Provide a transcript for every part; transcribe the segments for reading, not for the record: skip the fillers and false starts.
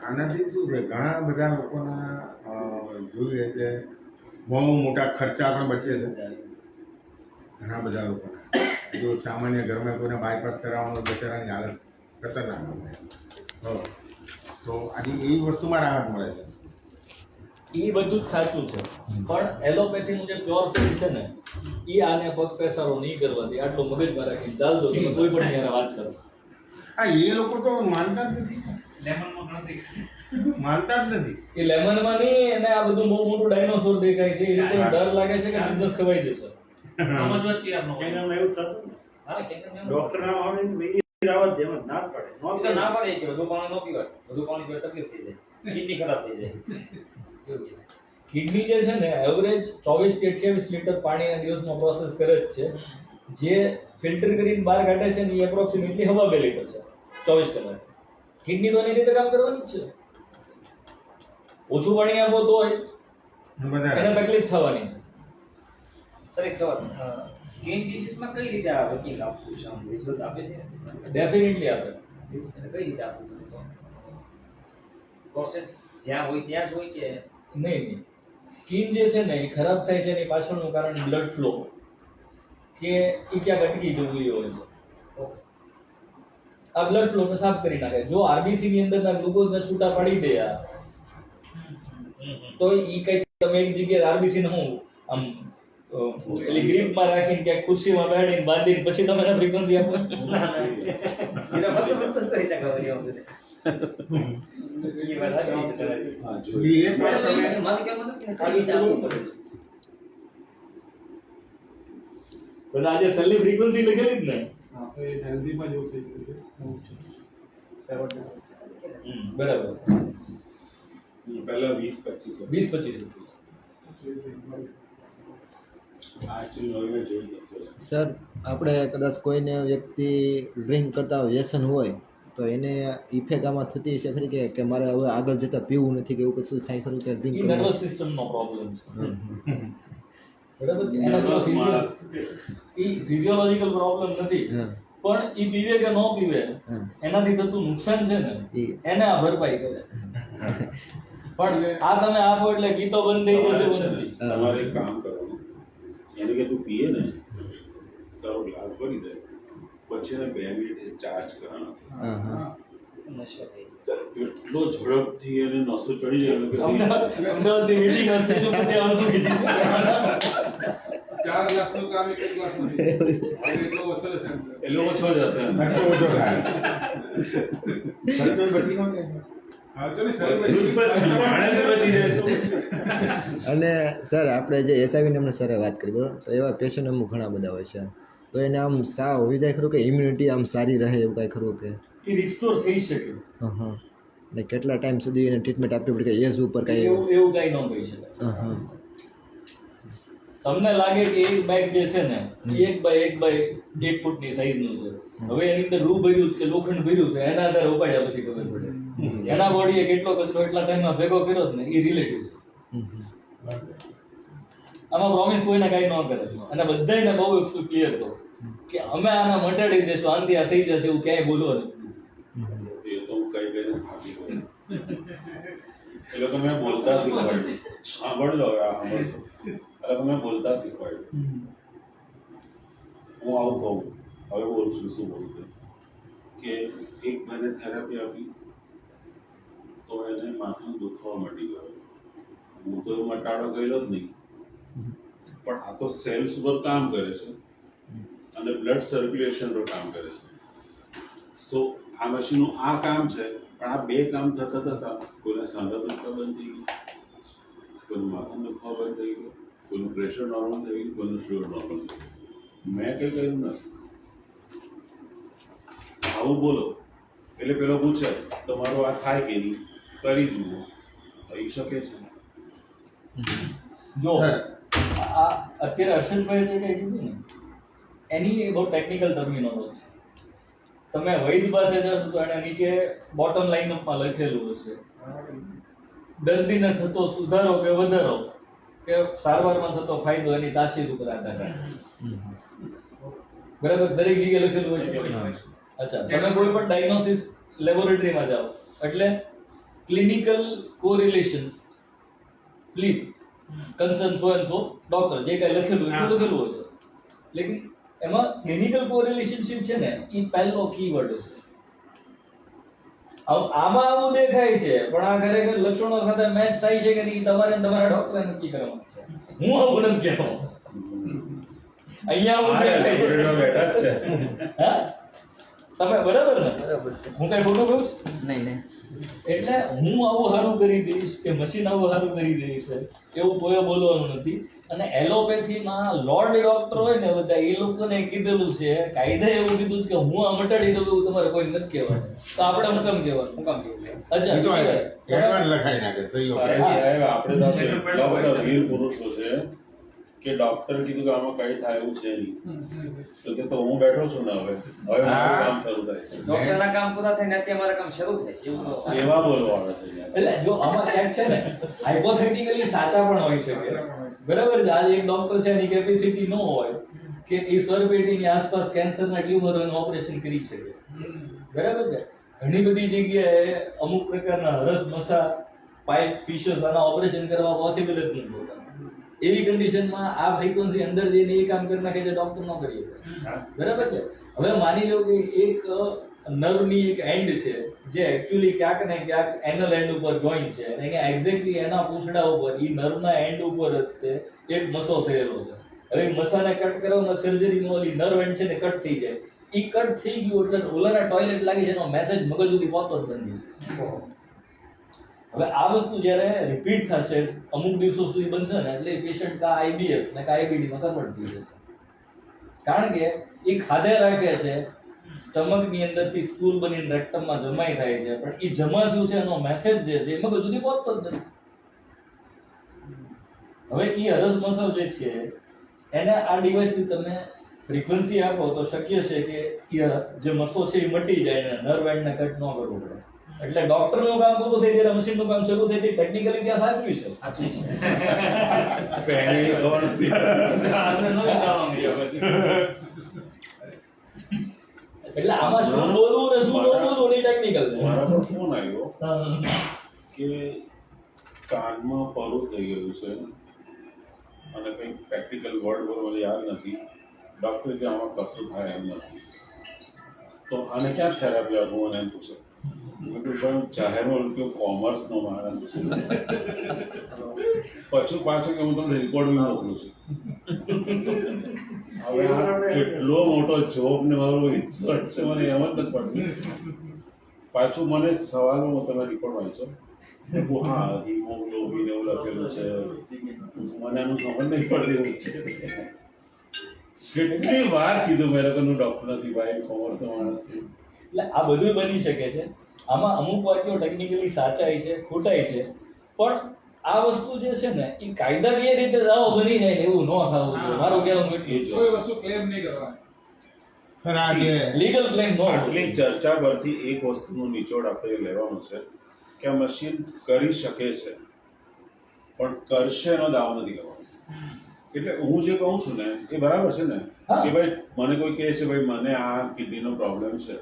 આનાથી શું છે, ઘણા બધા લોકોના જોઈએ કે બહુ મોટા ખર્ચા પણ બચે છે. ઘણા બધા લોકોના જો સામાન્ય ઘરમાં કોઈને બાયપાસ કરાવવાનું બચારાની હાલત ખતરનાક હોય તો આજે એ વસ્તુમાં રાહત મળે છે. એ બધું જ સાચું છે, પણ એલોપેથીનું જે પ્યોર ફીલ્ડ છે ને એ આને પગ પેસારો નહીં કરવા દે. આટલું મગજમાં રાખીને ચાલજો, તમે કોઈ પણ યારે વાત કરો. હા, એ લોકો તો માનતા જ નથી, લેમનમાં ગણતરી માનતા જ નથી. એ લેમનમાં નહીં, એને આ બધું બહુ મોટું ડાયનોસોર દેખાય છે. એ લોકોને ડર લાગે છે કે બિઝનેસ ખવાઈ જશે. સમજવા તૈયાર ન હોય. કેનામાં એવું થતું ને, હા, કેનામાં ડોક્ટર ના આવે ને ભાઈ રાવત જેમ જ ના પડે. ના પાડે કે બધું પાણી ન પીવાય, બધું પાણી પીવા તકલીફ થઈ જાય, કિડની ખરાબ થઈ જાય. કિડની જે છે ને એવરેજ 24 થી 28 લીટર પાણીના દિવસમાં પ્રોસેસ કરે જ છે. જે ફિલ્ટર કરીને બહાર કાઢે છે ને એ એપ્રોક્સિમેટલી 2.5 લીટર છે 24 કલાક. કિડની તો એની રીતે કામ કરવાની જ છે. ઓછું પાણી આપો તો એને તકલીફ થવાની છે. સર એક સવાલ, સ્કિન ડિસીઝમાં કઈ રીતે આ વર્કિંગ આપવું છે, આમ રિઝલ્ટ આપે છે? ડેફિનેટલી આપે. અને કઈ રીતે આપવું પ્રોસેસ જ્યાં હોય ત્યાં જ હોય કે નહીં, સ્કિન જે છે ને એ ખરાબ થાય છે એની પાછળનું કારણ બ્લડ ફ્લો કે એ ક્યાંક અટકી જવું એ હોય છે. ઓકે, આ બ્લડ ફ્લો ને સાફ કરી નાખે. જો આરબીસી ની અંદરના ગ્લુકોઝને છૂટા પાડી દે તો ઈ કઈ તમે એક જગ્યાએ આરબીસી ને હું આમ એલી ગ્રીપમાં રાખીને ક્યાંક ખુરશીમાં બેડીને બાંધીને પછી તમે એને ફ્રીક્વન્સી આપો. એના મતલબ તો કરી શકો છો એમ છે. એ વાત સાચી છે તમારી. હા, જો એ પણ તમે મારું કહેવાનું મતલબ કે કઈ રીતે આપવું પડે છે? બધા આજે સેલની ફ્રીક્વન્સી લખેલી જ ને. એ હેલ્ધીમાં જેવું થઈ ગયું છે. બરાબર. પહેલા 20-25 20-25 સર, આપણે કદાચ કોઈને વ્યક્તિ ડ્રિંક કરતા હોય, વ્યસન હોય, તો એને ઇફેક્ટ આમાં થતી છે ખરી કે મારે હવે આગળ જતા પીવું નથી કે એવું કશું થાય ખરું કે ડ્રિંક એ નર્વસ સિસ્ટમનો પ્રોબ્લેમ છે. બરાબર છે. એના એ ફિઝિયોલોજીકલ પ્રોબ્લેમ નથી, પણ એ પીવે કે ન પીવે એનાથી થતું નુકસાન છે ને એને આ ભરપાઈ કરે. પણ આ તમે આપો એટલે ગીતો બંધ થઈ જશે એવું નથી. તમારે એક કામ કરવાનું, યાની કે તું પીએ ને તારો ગ્લાસ ભરી દે, પછી એને 2 મિનિટ ચાર્જ કરવાનો. નશો થઈ એટલો ઝડપથી એને નસો ચડી જાય કે અમદાવાદની મીટિંગ હશે તો બધે અડધું કીધું. 4 ગ્લાસનું કામ 1 ગ્લાસ નથી. એટલો ઓછો છે. એટલો ઓછો જ હશે. ખર્ચો ઓછો થાય. ખર્ચો બચી ન જાય. માણસ બચી જાય. અને સર, આપણે જે એસઆઈવીની અમને સરે વાત કરી, બરાબર, તો એવા પેશન્ટ અમુક ઘણા બધા હોય છે, તો એને આમ સાવ હોવી જાય ખરું કે ઇમ્યુનિટી આમ સારી રહે એવું કાંઈ ખરું કે એ રિસ્ટોર થઈ શકે. હા, ને કેટલા ટાઈમ સુધી એને ટ્રીટમેન્ટ આપવી પડે કે એજ ઉપર કાંઈ એવું કાંઈ ન કહી શકાય. તમને લાગે કે એક બાઇક જે છે ને એ 1 બાય 1 ફૂટની સાઈઝનું છે, હવે એની અંદર રૂ ભર્યું છે કે લોખંડ ભર્યું છે એના આધારે ઉપાડ્યા પછી ખબર પડે. એના બોડીએ કેટલો કચરો એટલા ટાઈમમાં ભેગો કર્યો જ ને એ રિલેટિવ છે. આમાં પ્રોમિસ કોઈને કાંઈ ન કરે. અને બધાને બહુ વસ્તુ ક્લિયર કરો કે અમે આના મટાડી દઈશું, આનાથી આ થઈ જશે એવું ક્યાંય બોલો નહીં. એ તો હું કઈ કઈને થાકી ગયો. એ લોકો મેં બોલતા શીખવાડ્યું. સાંભળજો હવે આ સાંભળજો. એ લોકો મેં બોલતા શીખવાડ્યું. હું આવું કહું, હવે બોલું છું શું બોલું છું કે એક ભાઈને થેરાપી આપી તો એને માથું દુખવા મટી ગયો. હું તો મટાડો ગયેલો જ નહીં, પણ આ તો સેલ્સ ઉપર કામ કરે છે અને બ્લડ સર્ક્યુલેશનનું કામ કરે છે. સો આ મશીનનું આ કામ છે, પણ આ 2 કામ થતા થતા કોઈને સાંધા દુખવા બંધ થઈ ગયું, કોઈનું માથું દુખવા બંધ થઈ ગયું, કોઈનું પ્રેશર નોર્મલ થઈ ગયું, કોઈનું શુગર નોર્મલ થઈ ગયું. મેં કંઈ કર્યું નથી. આવું બોલો એટલે પેલો પૂછે તમારું આ થાય કે નહીં, કરી જુઓ, થઈ શકે છે. જો આ અત્યારે હર્ષદભાઈ જે કંઈ કીધું ને એની બહુ ટેકનિકલ ટર્મિનોલોજી. તમે વૈદ પાસે જશો તો એના નીચે બોટમ લાઇનઅપમાં લખેલું હશે દર્દીને થતો સુધારો કે વધારો કે સારવારમાં થતો ફાયદો એની તાસીર ઉપર આધાર રાખે. બરાબર, દરેક જગ્યાએ લખેલું હોય છે. અચ્છા, તમે કોઈ પણ ડાયગ્નોસિસ લેબોરેટરીમાં જાઓ એટલે clinical correlations please concern so and so doctor જે કાંઈ લખેલું એટલું લખેલું હોય છે, લેકિન એમાં ક્લિનિકલ કોરિલેશનશીપ છે ને એ પહેલો કીવર્ડ છે. આમાં આવું દેખાય છે પણ આ ખરેખર લક્ષણો સાથે મેચ થાય છે કે નહીં તમારે તમારા ડોક્ટરે નક્કી કરવાનું છે. હું આવું નથી કહેતો, અહીંયા આવું દેખાય છે. બેઠા જ છે. હા તમે બરાબર ને? બરાબર છે. હું કઈ ખોટું કહું છું? નહીં નહીં એટલે હું આવું સારું કરી દઈશ કે મશીન આવું સારું કરી દઈશ એવું કોઈ બોલવાનું નથી. અને એલોપેથીમાં લોર્ડ ડોક્ટર હોય ને બધા એ લોકોને કીધેલું છે, કાયદે એવું કીધું છે કે હું આ મટાડી દઉં એવું તમારે કોઈ નથી કહેવાનું. તો આપણે હું કેમ કહેવાનું? હું કામ કહેવું? અચ્છા એ તો બીજી એડવાન્સ લખાઈ નાખે સહીઓ. અરે સાહેબ, આપણે તો એટલા બધા વીર પુરુષો છે કે ડોક્ટર કીધું કે આમાં કઈ થાય એવું છે નહીં, તો કે તો હું બેઠો છું ને હવે મારું કામ શરૂ થાય છે. ડોક્ટરના કામ પૂરા થઈને અત્યારે મારા કામ શરૂ થાય છે એવું તો. એવા બોલવા આવે છે યાર. એટલે જો આમાં ક્યાંક છે ને હાઇપોથેટિકલી સાચા પણ હોઈ શકે, બરાબર છે. આજે એક ડોક્ટર છે એની કેપેસિટી ન હોય કે એ સ્વરપેટીની આસપાસ કેન્સરના ટ્યુમરોનું ઓપરેશન કરી શકે, બરાબર છે. ઘણી બધી જગ્યાએ અમુક પ્રકારના હરસ મસા પાઇપ ફિશર્સ આના ઓપરેશન કરવા પોસિબલ જ નથી હોતા. એવી કન્ડિશનમાં આ ફ્રીક્વન્સી અંદર જઈને એ કામ કરી નાખે જે ડોક્ટર ન કરી શકે, બરાબર છે. હવે માની લો કે એક નર્વની એક એન્ડ છે જે એકચ્યુઅલી ક્યાંક ને ક્યાંક એનલ એન્ડ ઉપર જોઈન્ટ છે અને અહીંયા એક્ઝેક્ટલી એના પૂંછડા ઉપર એ નર્વના એન્ડ ઉપર જ તે એક મસો થયેલો છે. હવે મસાને કટ કરવામાં સર્જરીમાં ઓલી નર્વ એન્ડ છે ને કટ થઈ જાય, એ કટ થઈ ગયું એટલે ઓલાના ટોયલેટ લાગી જેનો મેસેજ મગજ સુધી પહોંચતો જ નથી. હવે આ વસ્તુ જ્યારે રિપીટ થશે અમુક દિવસો સુધી બનશે ને એટલે પેશન્ટ કા આઈબીએસ ને કા આઈબીડી માં કન્વર્ટ થઈ જશે, કારણ કે એ ખાધે રાખે છે, સ્ટમક ની અંદરથી સ્ટૂલ બનીને રેક્ટમમાં જમાઈ થાય છે, પણ એ જમા થયું છે એનો મેસેજ જે છે એ મગજ સુધી પહોંચતો જ નથી. હવે એ હરસ મસલ જે છે એને આ ડિવાઇસથી તમે ફ્રીક્વન્સી આપો તો શક્ય છે કે એ જે મસો છે એ મટી જાય ને નર્વ એન્ડને કટ ન કરવું પડે. એટલે ડોક્ટરનું કામ પૂરું થઈ જાય, મશીનનું કામ શરૂ થઈ જાય. ટેકનિકલી ત્યાં સાચવી છે. એને ખબર નથી. આપણે ન વિચારવાનું છે પછી. એટલે આમાં શું બોલવું ને શું ન બોલવું એ ટેકનિકલ છે. મારા પર ફોન આવ્યો કે કાનમાં પરું થઈ ગયું છે અને કંઈક પ્રેક્ટિકલ વર્ડ મને યાદ નથી. ડૉક્ટર કે આમાં કશું થાય એમ નથી, તો આને ક્યાં થેરાપી આપું મને એમ પૂછે. મેં કીધું પણ જાહેરમાં રૂપિયો કોમર્સનો માણસ છે. પછી પાછું કે હું તમને રિપોર્ટ બી મોકલું છું. હવે આ કેટલો મોટો જોબ ને મારો ઇન્સર્ટ છે મને એમ જ નથી પડતું. પાછું મને સવાલમાં તમે રિપોર્ટ વાંચો, હા હિમોગ્લોબિન એવું લખેલું છે, મને એનું ખબર નહીં પડતી એવું છે. કેટલી વાર કીધું મેં લોકોનું ડોક્ટર નથી ભાઈ, કોમર્સનો માણસ છે. એટલે આ બધું બની શકે છે. આમાં અમુક વાક્યો ટેકનિકલી સાચાઈ છે, ખોટાઈ છે, પણ આ વસ્તુ જે છે ને એ કાયદાકીય રીતે દાવો બની જાય ને એવું ન થવું જોઈએ. મારું કહેવાનું એટલું જ કોઈ વસ્તુ ક્લેમ નહીં કરવાની. ખરા જે લીગલ ક્લેમ ન આટલી ચર્ચા પરથી એક વસ્તુનું નિચોડ આપણે લેવાનું છે કે આ મશીન કરી શકે છે પણ કરશે એનો દાવો નથી કરવાનો. એટલે હું જે કહું છું ને એ બરાબર છે ને કે ભાઈ મને કોઈ કહે છે ભાઈ મને આ કિડનીનો પ્રોબ્લેમ છે,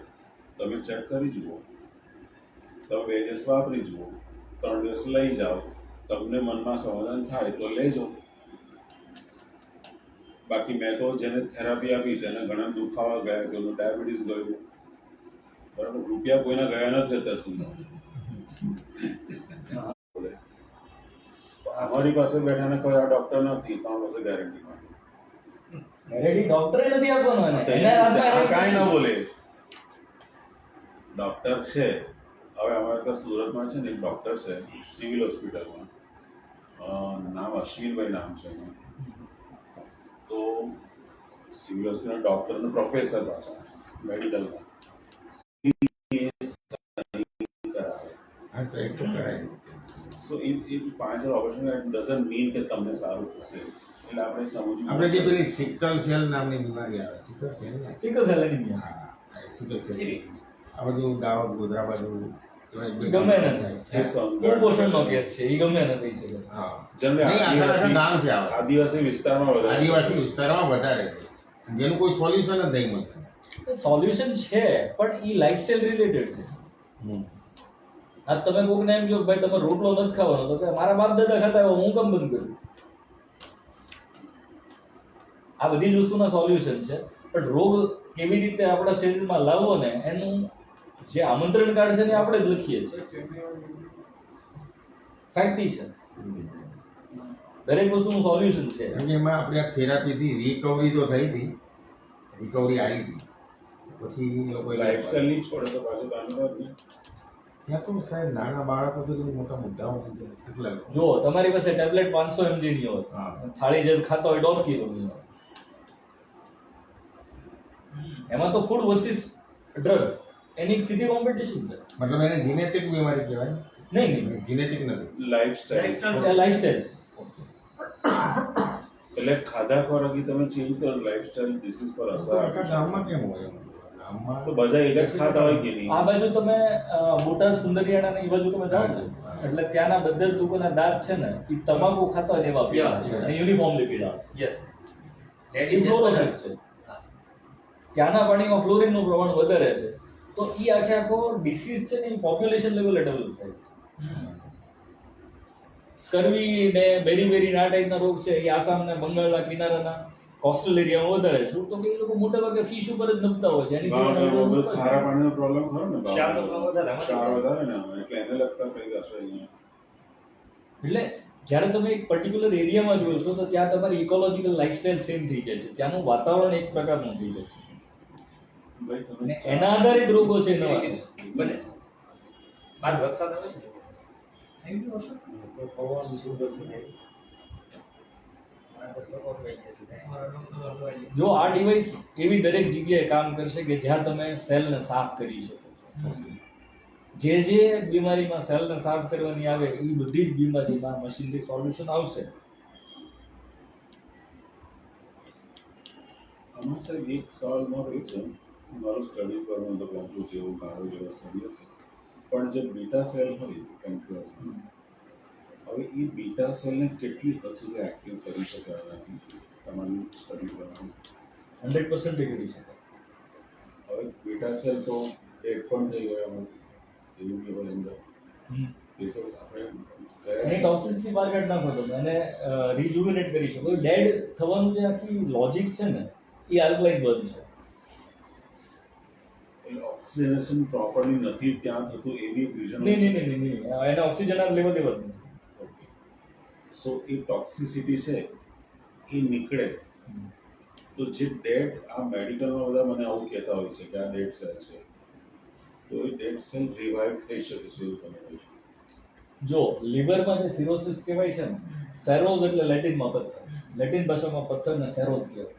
તમે ચેક કરી જુઓ, તમે 2 દિવસ વાપરી જુઓ, 3 દિવસ લઈ જાઓ, તમને મનમાં સમાધાન થાય તો લેજો. બાકી મેં તો જેને થેરાપી આપી તેને ઘણા દુખાવા ગયા, કોઈનું ડાયાબિટીસ ગયું, બરાબર. રૂપિયા કોઈના ગયા નથી અત્યાર સુધી. અમારી પાસે બેઠાને કોઈ આ ડોક્ટર નથી તો અમારી પાસે ગેરંટી નથી. ગેરંટી ડોક્ટરે નથી આપવાનો એને. એના હાથમાં કાંઈ ના બોલે. ડોક્ટર છે, હવે અમારે ત્યાં સુરતમાં છે ને એક ડોક્ટર છે સિવિલ હોસ્પિટલમાં, નામ અશ્વિનભાઈ નામ છે એનું. તો સિવિલ હોસ્પિટલ ડોક્ટર પ્રોફેસર પાછા મેડિકલમાં હા સાહેબ તો કરાય. સો એ 5 વાર ઓપરેશન ડઝન્ટ મીન કે તમને સારું થશે. એટલે આપણે સમજવું આપણે જે પેલી સિકલ સેલ નામની બીમારી આવે, સિકલ સેલ ને? Sickle cell anaemia. હા, સિકલ સેલ. આ બધું દાહોદ ગોધરા બાજુ ગમે નથી. કુપોષણનો કેસ છે, એ ગમે ન થઈ શકે. હા. જનરલી નહીં, આટલા નામ છે આવા. આદિવાસી વિસ્તારમાં વધારે આદિવાસી વિસ્તારમાં વધારે છે જેનું કોઈ સોલ્યુશન જ નહીં મળતું. સોલ્યુશન છે પણ એ લાઇફસ્ટાઇલ રિલેટેડ છે. આ તમે કોકને એમ કહો કે ભાઈ તમે રોટલો નથી ખાવાનો, તો કે મારા બાપ દાદા ખાતા હોય, હું કેમ બંધ કરું? આ બધી જ વસ્તુના સોલ્યુશન છે. પણ રોગ કેવી રીતે આપણા શરીરમાં લાવવો ને એનું જે આમંત્રણ કાર્ડ છે ને આપણે જ લખીએ છીએ. ફેક્ટ છે, દરેક વસ્તુનું સોલ્યુશન છે. કેમ કે એમાં આપણે આ થેરાપીથી રિકવરી તો થઈ હતી, રિકવરી આવી હતી, પછી એ લોકો લાઈફસ્ટાઈલ નહીં છોડે તો પાછું તાનું ત્યાં તો સાહેબ નાના બાળકો તો મોટા મોટા થઈ જાય એટલે જો તમારી પાસે ટેબ્લેટ 500 mg ની હોય, હા. થાળી જે ખાતો હોય 1.5 કિલો ની હોય, એમાં તો ફૂડ વર્સિસ ડ્રગ એની એક સીધી કોમ્પિટિશન છે. મતલબ એને જીનેટિક બીમારી કહેવાય? નહીં, જીનેટિક નથી. Lifestyle lifestyle. એટલે ખાધા ખોરાકી તમે ચેન્જ કરો લાઈફસ્ટાઈલ ડિસીઝ પર અસર આખા આપે ગામમાં કેમ હોય એમ? ગામમાં તો બધા એક જ ખાતા હોય કે નહીં? આ બાજુ તમે બોટાદ સુંદરિયાણા ને એ બાજુ તમે જાઓ છો એટલે ત્યાંના બધા જ લોકોના દાંત છે ને એ તમાકુ ખાતા હોય ને એવા પીળા છે, અને યુનિફોર્મલી પીળા છે. યસ એ ફ્લોરોસિસ છે. ત્યાંના પાણીમાં ફ્લોરિનનું પ્રમાણ વધારે છે, તો એ આખો ડિસીઝ છે ને એ પોપ્યુલેશન લેવલે ડેવલપ થાય છે. સ્કર્વી ને બેરી આ ટાઈપના રોગ છે એ આસામ ને બંગાળના કિનારાના કોસ્ટલ એરિયામાં વધારે છે. તો એ લોકો મોટા ભાગે ફિશ ઉપર જ નમતા હોય છે. એની ગામડામાં ખારા પાણીનો પ્રોબ્લેમ ખરો ને ક્ષારનો problem વધારે. ક્ષાર વધારે ને એટલે એને લગતા કંઈક હશે અહીંયા. એટલે જ્યારે તમે એક પર્ટિક્યુલર એરિયામાં જોયો છો તો ત્યાં તમારી ઇકોલોજીકલ લાઇફસ્ટાઇલ સેમ થઈ જાય છે, ત્યાંનું વાતાવરણ એક પ્રકારનું થઈ જાય છે, ભાઈ તમે અને એના આધારિત રોગો છે નવા. બને છે. બાર વરસાદ આવે છે ને જો આ ડિવાઇસ એવી દરેક જગ્યાએ કામ કરશે કે જ્યાં તમે સેલને સાફ કરી શકો છો. જે બીમારીમાં સેલને સાફ કરવાની આવે એ બધી જ બીમારીમાં મશીનથી સોલ્યુશન આવશે. આમાં સાહેબ એક સવાલ મારો એ છે, મારું સ્ટડી કરવાનું તો પહોંચું છે એવું મારો જેવો સ્ટડી હશે, પણ જે બીટા સેલ હોય પેન્ક્રિયાસમાં, હવે એ બીટા સેલને કેટલી હદ સુધી એક્ટિવ કરી શકે આનાથી તમારું સ્ટડી કરવાનું? 100% કરી શકે. હવે બીટા સેલ તો ડેડ પણ થઈ ગયા હોય એવું બી હોય અંદર, એ તો આપણે એની ટોક્સિસિટી બહાર કાઢી નાખો તમે અને રિજુવિનેટ કરી શકો. ડેડ થવાનું જે આખી લોજિક છે ને એ આલ્કલાઇન બંધ છે. ઓક્સિજનેશન પ્રોપરલી નથી ત્યાં થતું એવી એક રીઝન નહીં, એને ઓક્સિજન લેવલ લેવલ નહીં. ઓકે, સો એ ટોક્સિસિટી છે એ નીકળે તો જે ડેડ આ મેડિકલમાં બધા મને આવું કહેતા હોય છે કે આ ડેડ સેલ છે, તો એ ડેડ સેલ રિવાઇવ થઈ શકે છે એવું તમે કહો છો? જો લીવરમાં જે સિરોસિસ કહેવાય છે ને, સેરોઝ એટલે લેટિનમાં પથ્થર, લેટિન ભાષામાં પથ્થરને સેરોઝ કહેવાય.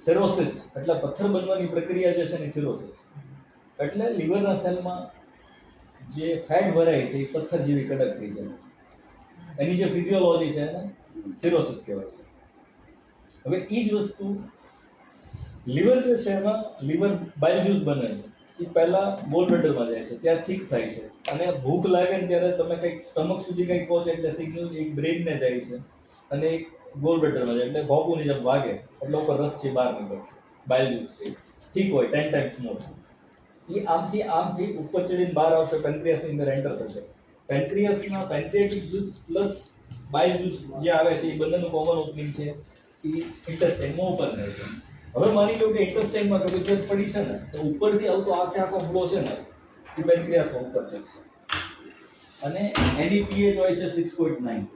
સેરોસિસ એટલે પથ્થર બનવાની પ્રક્રિયા જે છે ને સિરોસિસ. એટલે લીવરના સેલમાં જે ફેટ ભરાય છે એ પથ્થર જેવી કડક થઈ જાય. એની જે ફિઝિયોલોજી છે એને સિરોસિસ કહેવાય છે. હવે એ જ વસ્તુ લીવર જે છે એમાં લીવર બાઇલ જ્યુસ બને છે, એ પહેલા ગોલ બ્લેડરમાં જાય છે, ત્યાં ઠીક થાય છે, અને ભૂખ લાગે ને ત્યારે તમે કંઈક સ્ટમક સુધી કંઈક પહોંચે એટલે સિગ્નલ એક બ્રેઇનને જાય છે અને એક ગોલ બ્લેડરમાં જાય એટલે ભોંપુની જેમ વાગે એટલે ઉપર રસ છે બહાર નીકળે, બાઇલ જ્યુસ છે, ઠીક હોય 10 times મોર. એ આમથી ઉપર ચડીને બહાર આવશે, પેન્ક્રિયાસની અંદર એન્ટર થશે. પેન્ક્રિયાસમાં પેન્ક્રિયાટિક જ્યુસ પ્લસ બાઇલ જ્યુસ જે આવે છે એ બંનેનું કોમન ઓપનિંગ છે, એ ઇન્ટેસ્ટાઇનમાં ઓપન થાય છે. હવે માની લો કે ઇન્ટેસ્ટાઇનમાં કબજિયાત પડી છે ને તો ઉપરથી આવતો આખો ફ્લો છે ને એ પેન્ક્રિયાસમાં ઉપર ચડશે અને એની પીએચ હોય છે 6.9.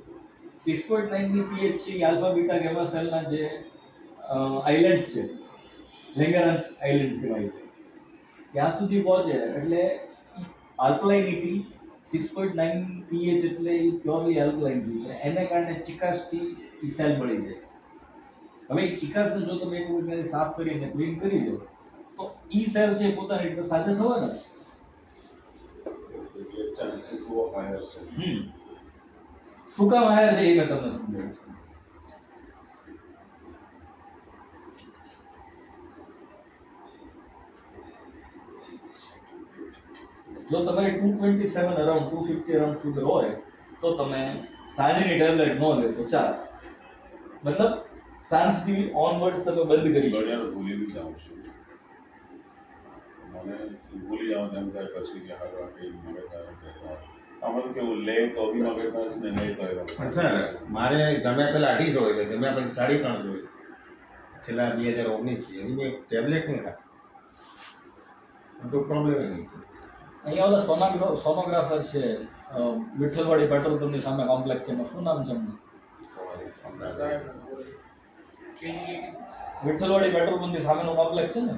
6.9 ની પીએચ છે એ આલ્ફા બીટા ગામા સેલના જે આઇલેન્ડ્સ છે, લેંગરાન્સ આઇલેન્ડ કહેવાય, ત્યાં સુધી પહોંચે એટલે આલ્કલાઇનિટી 6.9 પીએચ એટલે એ પ્યોરલી આલ્કલાઇન જ્યુસ છે, એને કારણે ચિકાસથી એ સેલ મળી જાય છે. હવે એ ચિકાસને જો તમે એક વખત સાફ કરીને ક્લીન કરી દો તો ઈ સેલ છે પોતાની રીતે સાજા થવાના. એટલે ચાન્સીસ બહુ હાયર છે. શું કામ આવ્યા છે એ મેં તમને સમજાવ્યું. જો તમારે 227 અરાઉન્ડ 250 અરાઉન્ડ શુગર હોય તો તમે સાંજની ટેબ્લેટ ન લે તો ચાલે. મતલબ સાંજથી ઓનવર્ડ્સ તમે બંધ કરી શકો. ઘડિયાળ ભૂલી બી જાઉં છું. મને ભૂલી જાઉં તેમ થાય પછી કે હારો આ કંઈ મગજદાર આમાં તો કેવું લે તો બી મગજદાર છે ને નહીં તો એ પણ સર મારે જમ્યા પહેલાં 250 હોય છે, જમ્યા પછી 350 હોય છેલ્લા 2019 થી એની મેં ટેબ્લેટ નહીં ખાતી તો પ્રોબ્લેમ નહીં. અહીંયા ઓલા સોનોગ્રાફર છે વિઠ્ઠલવાડી પેટ્રોલ પંપની સામે કોમ્પ્લેક્સ છે, એનું શું નામ છે એમનું? વિઠ્ઠલવાડી પેટ્રોલ પંપની સામેનું કોમ્પ્લેક્સ છે ને,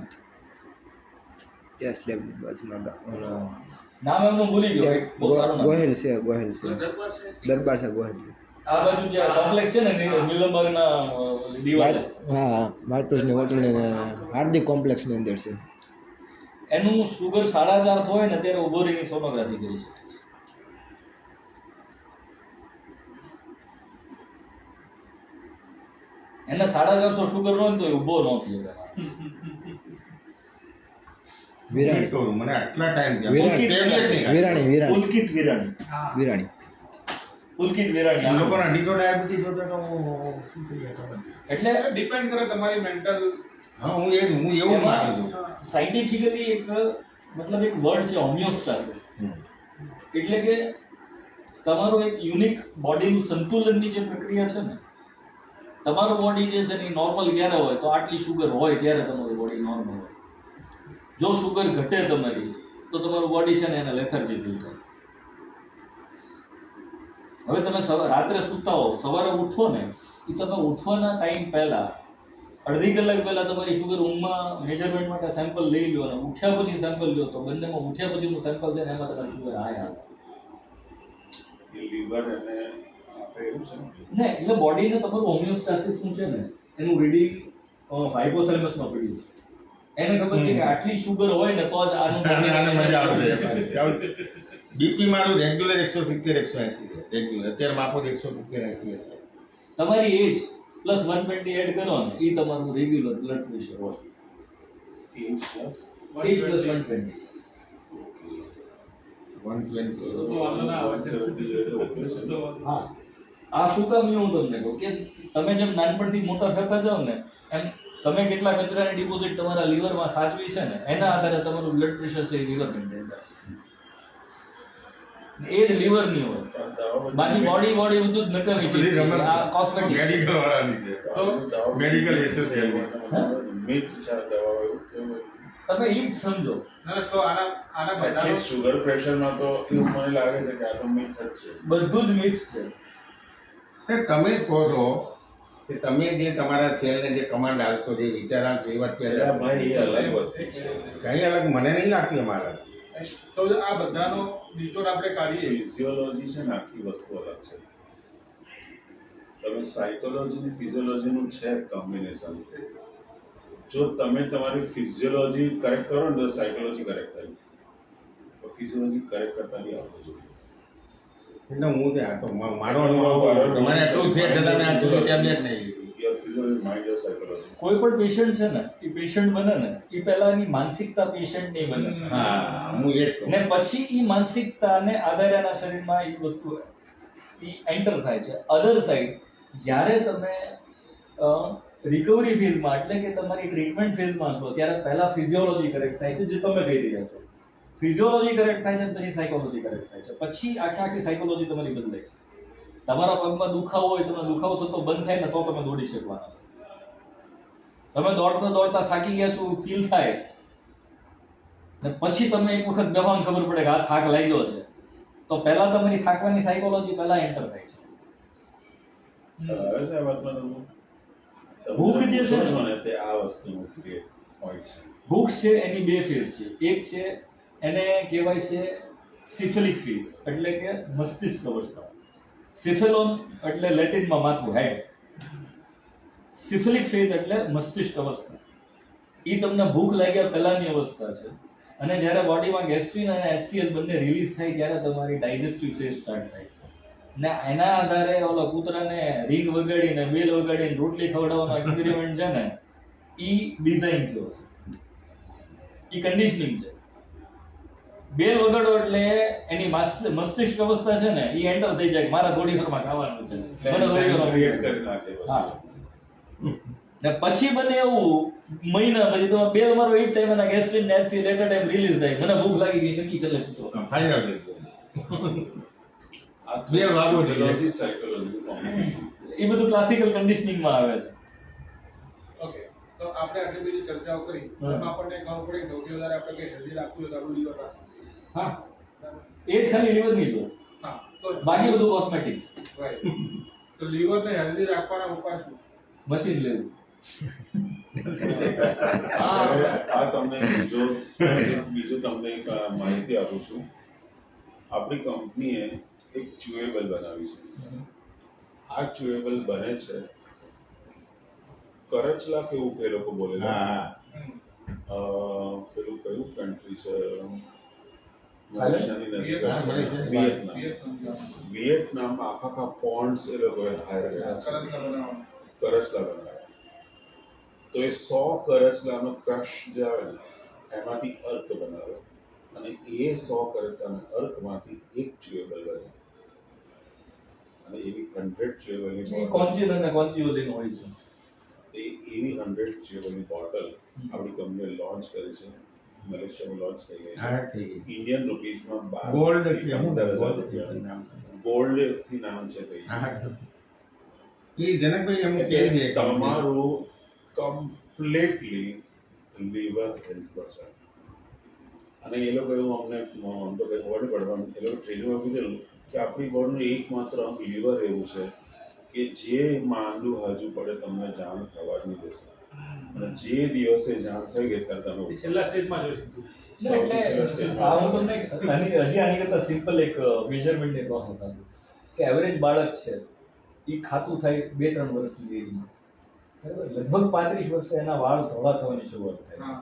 યસ લેબ બાજુમાં નામ એમનું ભૂલી ગયો, બહુ સારું નામ. ગોહિલ છે દરબાર છે ગોહિલ. આ બાજુ જે કોમ્પ્લેક્સ છે ને નીલમબાગના દિવાલ, હા માર્ટોસની હોટલની હાર્દિક કોમ્પ્લેક્સની અંદર છે. એનું સુગર 450 હોય ને ત્યારે ઉભો રહીને સોનોગ્રાફી કરી શકે. એને 450 સુગર ન હોય ને તો એ ઊભો ન થઈ શકે. વિરાણી કહું મને આટલા ટાઈમ વિરાણી વિરાણી વિરાણી પુલકિત વિરાણી, વિરાણી પુલકિત વિરાણી. આ લોકોના 250 ડાયાબિટીસ હોતા તો શું થઈ જાય? એટલે ડિપેન્ડ કરે તમારી મેન્ટલ. હા હું એવું માનું છું. સાયન્ટિફિકલી એક મતલબ એક વર્ડ છે હોમિયોસ્ટાસિસ, એટલે કે તમારું એક યુનિક બોડીનું સંતુલનની જે પ્રક્રિયા છે ને, તમારું બોડી જે છે ને નોર્મલ ક્યારે હોય તો આટલી શુગર હોય ત્યારે તમારું બોડી નોર્મલ હોય. જો શુગર ઘટે તમારી તો તમારું બોડી છે ને એને લેથર્જી ફીલ થાય. હવે તમે રાત્રે સૂતા હો, સવારે ઉઠો ને, એ તમે ઉઠવાના ટાઈમ પહેલા અડધી કલાક પહેલા તમારી શુગર ઊંઘમાં મેજરમેન્ટ માટે સેમ્પલ લઈ લો અને ઉઠ્યા પછી સેમ્પલ લો તો બંનેમાં ઉઠ્યા પછીનું સેમ્પલ છે ને એમાં તમારી શુગર હાઈ આવે. લીવર એને આપે એવું છે ને એટલે બોડીને તમારું હોમિયોસ્ટાસિસ શું છે ને એનું રીડિંગ હાઇપોથેલેમસમાં પડ્યું છે. એને ખબર છે કે આટલી શુગર હોય ને તો જ આનું આને મજા આવશે. બીપી મારું રેગ્યુલર 170 180 છે રેગ્યુલર, અત્યારે માપો 170 80 છે. તમારી એજ પ્લસ 120 એડ કરો ને એ તમારું રેગ્યુલર બ્લડ પ્રેશર હોય. એજ પ્લસ એજ પ્લસ 120. 120 તો વાંધો ના આવે. 170 હા, આ શું કામ હું તમને કહું કે તમે જેમ નાનપણથી મોટા થતા જાવ ને એમ તમે કેટલા કચરાની ડિપોઝિટ તમારા લીવરમાં સાચવી છે ને એના આધારે તમારું બ્લડ પ્રેશર છે એ લીવર મેન્ટેન કરશે. એ જ લીવર ની હોય, બાકી બોડી બધું જ નકામી ચીજ છે. આ કોસ્મેટિક મેડિકલ વાળાની છે, મેડિકલ એસોસિએશન. મિથ છે આ દવાઓ એવું કેવું તમે એ જ સમજો. ના, તો આના બધાનો શુગર પ્રેશરમાં તો એવું મને લાગે છે કે આ તો મિથ જ છે. બધું જ મિક્સ છે. સર તમે જ કહો છો કે તમે જે તમારા સેલને જે કમાન્ડ આપશો, જે વિચાર આપશો એ વાત અરે ભાઈ એ અલગ પહેલા વસ્તુ છે. કઈ અલગ મને નહીં લાગતી અમારા. તો આ બધાનો નિચોડ આપણે કાઢીએ. ફિઝિયોલોજી છે ને આખી વસ્તુ અલગ છે. તમે સાયકોલોજી અને ફિઝિયોલોજીનું છે કોમ્બિનેશન. જો તમે તમારી ફિઝિયોલોજી કરેક્ટ કરો ને તો સાયકોલોજી કરેક્ટ થાય. તો ફિઝિયોલોજી કરેક્ટ કરતા બી આવડવું જોઈએ. એટલે હું ત્યાં તો મારો અનુભવ તમારે એટલું છે છતાં મેં આ સુધી ટેબ્લેટ નહીં લીધી. Your physiology mind your psychology. કોઈ પણ પેશન્ટ છે ને એ પેશન્ટ બને ને એ પહેલા એની માનસિકતા પેશન્ટ નહીં બને હા હું એ જ કહું. ને પછી એ માનસિકતાને આધારે એના શરીરમાં એ વસ્તુ એ એન્ટર થાય છે. અધર સાઈડ જ્યારે તમે રિકવરી ફેઝમાં એટલે કે તમારી ટ્રીટમેન્ટ ફેઝમાં છો ત્યારે પહેલા ફિઝિયોલોજી કરેક્ટ થાય છે, જે તમે કહી રહ્યા છો. ફિઝિયોલોજી કરેક્ટ થાય છે પછી સાયકોલોજી કરેક્ટ થાય છે, પછી આખી સાયકોલોજી તમારી બદલાય છે. તમારા પગમાં દુખાવો હોય, તમને દુખાવો થતો બંધ થાય ને તો તમે દોડી શકવાના છો. તમે દોડતા થાકી ગયા છો ફીલ થાય ને પછી તમે એક વખત બેહવાનું ખબર પડે કે આ થાક લાગ્યો છે તો પહેલા તમારી થાકવાની સાયકોલોજી પહેલા એન્ટર થાય છે. આવે છે આ વાતમાં તમને? ભૂખ જે છે છો ને તે આ વસ્તુનું ક્રિએટ હોય છે. ભૂખ છે એની બે ફેઝ છે. એક છે એને કહેવાય છે સિફિલિક ફેઝ એટલે કે મસ્તિષ્ક અવસ્થા. સિફેલોન એટલે લેટિનમાં માથું, હેડ. સિફિલિક ફેઝ એટલે મસ્તિષ્ક અવસ્થા. એ તમને ભૂખ લાગ્યા પહેલાની અવસ્થા છે અને જ્યારે બોડીમાં ગેસ્ટ્રિન અને HCl બંને રિલીઝ થાય ત્યારે તમારી ડાયજેસ્ટિવ ફેઝ સ્ટાર્ટ થાય છે. ને એના આધારે ઓલો કૂતરાને રીંગ વગાડીને બેલ વગાડીને રોટલી ખવડાવવાનો એક્સપેરિમેન્ટ છે ને એ ડિઝાઇન થયો છે, એ કન્ડિશનિંગ છે. બેલ વગાડો એટલે એની મસ્તિષ્ક અવસ્થા છે ને એ એન્ટર થઈ જાય મારા થોડી વારમાં ખાવાનું છે, મને થોડી વારમાં ક્રિએટ કરી નાખે હા. પછી ને પછી બને એવું મહિના પછી તમે બે મારો એક ટાઈમ અને ગેસ્ટ્રિન ને એસી લેટર ટાઈમ રિલીઝ થાય મને ભૂખ લાગી ગઈ નક્કી કરી લીધું ફાઇનલ દેજો આ બે ભાગો છે. Psychology combination. એ બધું ક્લાસિકલ કન્ડિશનિંગ માં આવે છે. ઓકે તો આપણે આટલી બધી ચર્ચાઓ કરી એમાં આપણને ખબર પડી કે સૌથી વધારે આપણે કઈ હેલ્ધી રાખવું હોય તો આપણું લીવર રાખવું. હા એ જ ખાલી લીવર ની જો હા તો બાકી બધું કોસ્મેટિક્સ રાઈટ. તો લીવરને હેલ્ધી રાખવાના ઉપાય શું? મશીન લેવું આ તમને બીજું તમને એક માહિતી આપું છું. આપણી કંપનીએ એક ચ્યુએબલ બનાવી છે. આ ચ્યુએબલ બને છે કરચલા કેવું એ લોકો બોલે છે. હા પેલું કયું કન્ટ્રી છે થાઈલેન્ડ? મલેશિયાની નજીક હા, છે. મલેશિયા. વિયેતનામ. વિયેતનામમાં આખા પોન્ડ્સ એ લોકોએ હાયર કર્યા છે. કરંટલા બનાવવાનું. કરચલા બનાવ્યા. તો એ 100 કરચલાનો ક્રશ જે આવે ને એમાંથી અર્ક બનાવે અને એ 100 કરચલાના અર્કમાંથી એક ચ્યુએબલ બને અને એવી 100 ચ્યુએબલની કોન્ચિન અને કોન્ચિયોલિન હોય છે. એવી 100 ચ્યુએબલની બોટલ આપણી કંપનીએ લોન્ચ કરી છે. મલેશિયામાં લોન્ચ થઈ ગઈ હા છે. થઈ ગઈ ઇન્ડિયન રૂપીસમાં 12 ગોલ્ડ થી કે હું 15,000 ગોલ્ડ રૂપિયા. નામ છે. ગોલ્ડ થી નામ છે કઈ હા એ જનકભાઈ એમ કહે છે તમારું કમ્પ્લીટલી લીવર હેલ્થ પર છે. અને એ લોકો એવું અમને આમ તો કંઈ ખબર નહીં પડવાનું એ લોકો ટ્રેનિંગમાં કીધેલું કે આપણી બોડીનું એકમાત્ર અંગ લીવર એવું છે કે જે માંદું હજુ પડે તમને જાણ થવા જ નહીં દેશે અને જે દિવસે જાણ થઈ ગઈ ત્યારે તમે ઉઠો. છેલ્લા સ્ટેજમાં જોઈશું. એટલે આ હું તમને હજી આની કરતા સિમ્પલ એક મેજરમેન્ટની પ્રોસેસ આપું કે એવરેજ બાળક છે એ ખાતું થાય 2-3 વર્ષની એજમાં બરાબર લગભગ 35 વર્ષે એના વાળ ધોળા થવાની શરૂઆત થાય હા.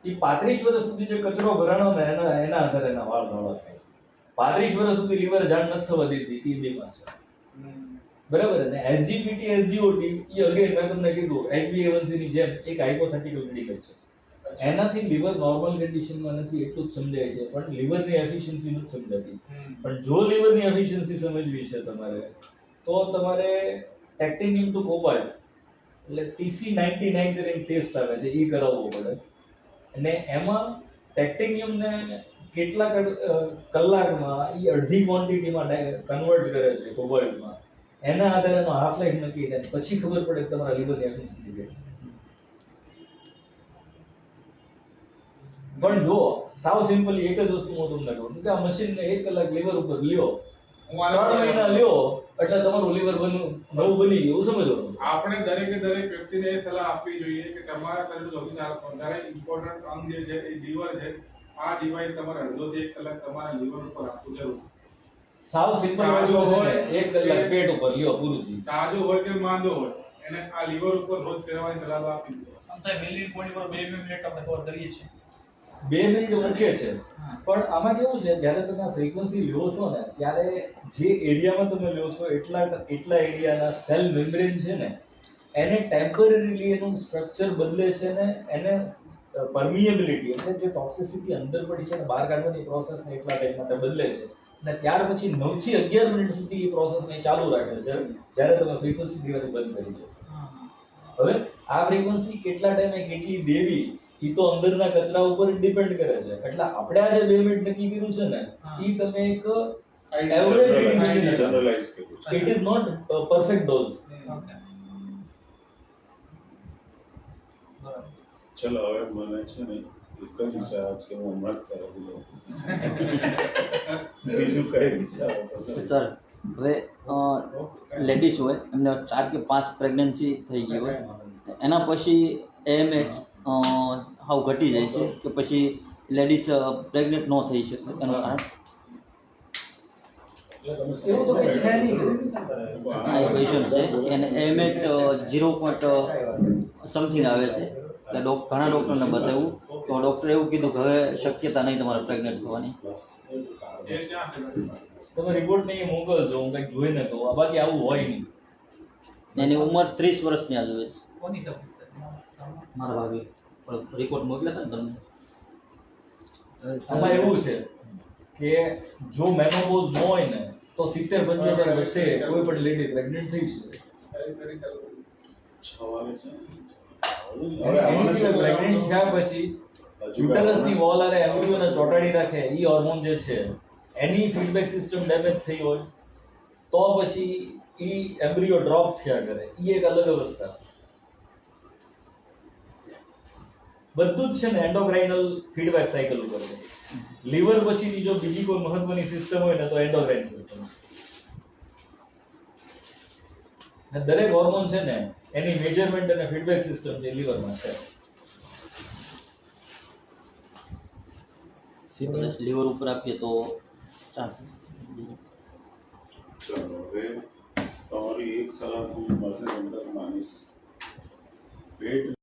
એ 35 વર્ષ સુધી જે કચરો ભરાણો ને એના આધારે એના વાળ ધોળા થાય છે. 35 વર્ષ સુધી લીવર જાણ નથી થવા દેતી એ બીમાર છે બરાબર. અને એસજીપીટી એસજીઓટી એ અગેન મેં તમને કીધું HbA1c ની જેમ એક હાઇપોથેટિકલ મેડિકલ છે. એનાથી લીવર નોર્મલ કન્ડિશનમાં નથી એટલું જ સમજાય છે પણ લીવરની એફિશિયન્સી નથી સમજાતી. પણ જો લીવરની એફિશિયન્સી સમજવી છે તમારે તો તમારે ટેક્ટિનિયમ ટુ કોબાલ્ટ એટલે TC99 કરીને ટેસ્ટ આવે છે એ કરાવવો પડે અને એમાં ટેક્ટિનિયમને કેટલા કલાકમાં એ અડધી ક્વોન્ટિટીમાં કન્વર્ટ કરે છે કોબાલ્ટમાં એના આધારે એનો હાફ લાઈફ નક્કી થાય પછી ખબર પડે કે તમારા લીવરની એફિશિયન્સી કેટલી. પણ જો સાવ સિમ્પલી એક જ વસ્તુ હું તમને કહું કે આ મશીનને 1 કલાક લીવર ઉપર લ્યો 3 મહિના લ્યો એટલે તમારું લીવર નવું બની ગયું સમજવાનું. આપણે દરેક વ્યક્તિને એ સલાહ આપવી જોઈએ કે તમારા શરીરનું સૌથી વધારે ઇમ્પોર્ટન્ટ અંગ જે છે એ લીવર છે. આ ડિવાઇસ તમારે અડધોથી 1 કલાક તમારા લીવર ઉપર આપવું જરૂર. સાવ સિમ્પલ સાદો હોય, 1 કલાક પેટ ઉપર લ્યો પૂરું થયું. સાજો હોય કે માંદો હોય એને આ લીવર ઉપર રોજ ફેરવાની સલાહ તો આપી દો. આમ તો મિલિયન પોઈન્ટ પર 2 મિનિટ આપણે કવર કરીએ છીએ. 2 મિનિટ મુખ્ય છે પણ આમાં કેવું છે જ્યારે તમે આ ફ્રીક્વન્સી લ્યો છો ને ત્યારે જે એરિયામાં તમે લ્યો છો એટલા એરિયાના સેલ મેમ્બ્રેન છે ને એને ટેમ્પરરીલી એનું સ્ટ્રક્ચર બદલે છે ને એને પરમિએબિલિટી એટલે જે ટોક્સિસિટી અંદર પડી છે ને બહાર કાઢવાની પ્રોસેસને એટલા ટાઈમ માટે બદલે છે અને ત્યાર પછી 9 થી 11 મિનિટ સુધી એ પ્રોસેસને ચાલુ રાખે છે જ્યારે તમે ફ્રીક્વન્સી દેવાની બંધ કરી દો. હવે આ ફ્રીક્વન્સી કેટલા ટાઈમે કેટલી દેવી એ તો અંદરના કચરા ઉપર ડિપેન્ડ કરે છે એટલે આપણે આ જે 2 મિનિટ નક્કી કર્યું છે ને એ તમે એક એવરેજ જનરલાઇઝ કર્યું છે. It is not perfect dose. ચલો હવે મને છે ને એક જ વિચાર આવે છે કે હું હમણાં જ થેરાપી લઉં. બીજું કઈ વિચાર સર હવે લેડીઝ હોય એમને 4 કે 5 પ્રેગ્નન્સી થઈ ગઈ હોય એના પછી AMH હાવ ઘટી જાય છે કે પછી લેડીઝ પ્રેગ્નેન્ટ ન થઈ શકે એનું કારણ એવું તો કઈ છે નહીં. આ એક ક્વેશ્ચન છે એને AMH 0. સમથિંગ આવે છે એટલે ઘણા ડૉક્ટરને બતાવ્યું તો ડૉક્ટરે એવું કીધું કે હવે શક્યતા નહીં તમારે પ્રેગ્નેન્ટ થવાની. એ ક્યાં છે? તમે રિપોર્ટ નહીં મોકલજો હું કંઈક જોઈને તો બાકી આવું હોય નહીં. એની ઉંમર 30 વર્ષની આજુ છે. કોની તકલીફ? મારા ભાભી રિપોર્ટ મોકલ્યા હતા ને આમાં એવું છે કે જો મેનોપોઝ ન હોય ને તો 70-75 વર્ષે કોઈ પણ લેડી પ્રેગ્નેન્ટ થઈ શકે. 6 વાગે છે એની સિવાય પ્રેગ્નન્ટ થયા પછી યુટેરસની વોલ અને એમ્બ્રિયોને ચોંટાડી રાખે ઈ હોર્મોન જે છે એની ફીડબેક સિસ્ટમ ડેમેજ થઈ હોય તો પછી ઈ એમ્બ્રિયો ડ્રોપ થયા કરે ઈ એક અલગ અવસ્થા. બધું જ છે ને એન્ડોક્રાઇનલ ફીડબેક સાયકલ ઉપર છે. લીવર પછીની જો બીજી કોઈ મહત્વની સિસ્ટમ હોય ને તો એન્ડોક્રાઇન સિસ્ટમ. ને દરેક હોર્મોન છે ને એની મેજરમેન્ટ અને ફીડબેક સિસ્ટમ જે લીવરમાં છે. લીવર ઉપર આપીએ તો ચાન્સીસ. ચાલો હવે તમારી એક સલાહ હું માનીશ પેટ